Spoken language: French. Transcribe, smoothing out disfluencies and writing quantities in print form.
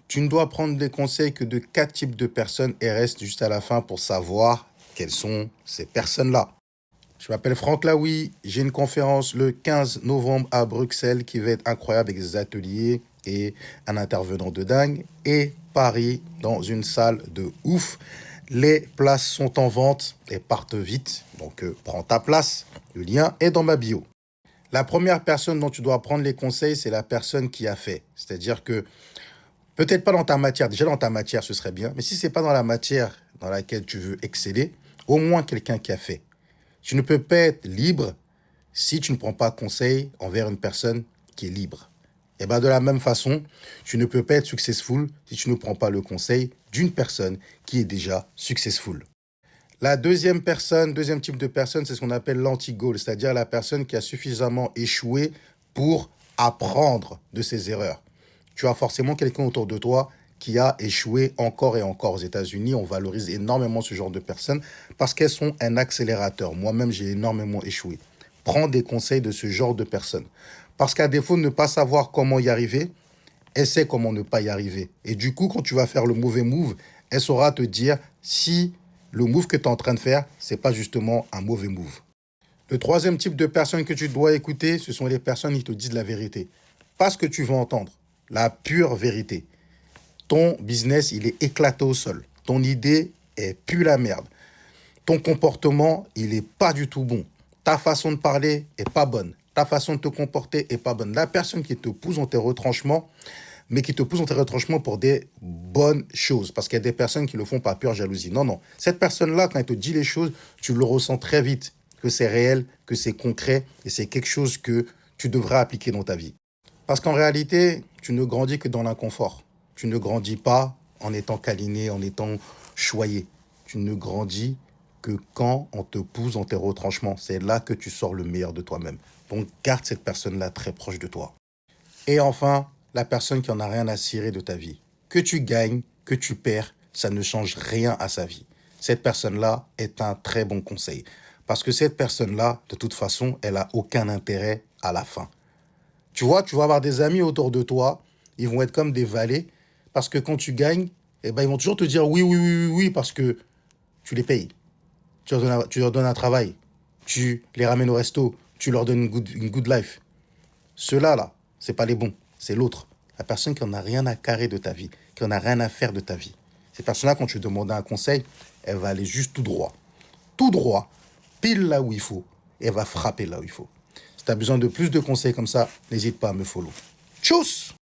Tu ne dois prendre des conseils que de 4 types de personnes et reste juste à la fin pour savoir quelles sont ces personnes-là. Je m'appelle Franck Laoui, j'ai une conférence le 15 novembre à Bruxelles qui va être incroyable avec des ateliers et un intervenant de dingue. Et Paris dans une salle de ouf. Les places sont en vente et partent vite, donc prends ta place. Le lien est dans ma bio. La première personne dont tu dois prendre les conseils, c'est la personne qui a fait. C'est-à-dire que peut-être pas dans ta matière, déjà dans ta matière ce serait bien, mais si c'est pas dans la matière dans laquelle tu veux exceller, au moins quelqu'un qui a fait. Tu ne peux pas être libre si tu ne prends pas conseil envers une personne qui est libre. Et bien de la même façon, tu ne peux pas être successful si tu ne prends pas le conseil d'une personne qui est déjà successful. La deuxième type de personne, c'est ce qu'on appelle l'anti-goal, c'est-à-dire la personne qui a suffisamment échoué pour apprendre de ses erreurs. Tu as forcément quelqu'un autour de toi qui a échoué encore et encore. Aux États-Unis, on valorise énormément ce genre de personnes parce qu'elles sont un accélérateur. Moi-même, j'ai énormément échoué. Prends des conseils de ce genre de personnes. Parce qu'à défaut de ne pas savoir comment y arriver, essaie comment ne pas y arriver. Et du coup, quand tu vas faire le mauvais move, elle saura te dire si le move que tu es en train de faire, c'est pas justement un mauvais move. Le troisième type de personnes que tu dois écouter, ce sont les personnes qui te disent la vérité. Pas ce que tu veux entendre, la pure vérité. Ton business, il est éclaté au sol. Ton idée est plus la merde. Ton comportement, il est pas du tout bon. Ta façon de parler est pas bonne. Ta façon de te comporter est pas bonne. La personne qui te pousse dans tes retranchements, mais qui te pousse dans tes retranchements pour des bonnes choses. Parce qu'il y a des personnes qui le font par pure jalousie. Non, non. Cette personne-là, quand elle te dit les choses, tu le ressens très vite, que c'est réel, que c'est concret, et c'est quelque chose que tu devrais appliquer dans ta vie. Parce qu'en réalité, tu ne grandis que dans l'inconfort. Tu ne grandis pas en étant câliné, en étant choyé. Tu ne grandis que quand on te pousse dans tes retranchements. C'est là que tu sors le meilleur de toi-même. Donc, garde cette personne-là très proche de toi. Et enfin, la personne qui en a rien à cirer de ta vie. Que tu gagnes, que tu perds, ça ne change rien à sa vie. Cette personne-là est un très bon conseil. Parce que cette personne-là, de toute façon, elle n'a aucun intérêt à la fin. Tu vois, tu vas avoir des amis autour de toi, ils vont être comme des valets, parce que quand tu gagnes, eh ben, ils vont toujours te dire oui, oui, oui, oui, oui, parce que tu les payes. Tu leur donnes un travail, tu les ramènes au resto, tu leur donnes une good life. Ceux-là, là, c'est pas les bons, c'est l'autre. La personne qui en a rien à carrer de ta vie, qui en a rien à faire de ta vie. Cette personne-là, quand tu demandes un conseil, elle va aller juste tout droit, pile là où il faut, et elle va frapper là où il faut. Si tu as besoin de plus de conseils comme ça, n'hésite pas à me follow. Tchuss!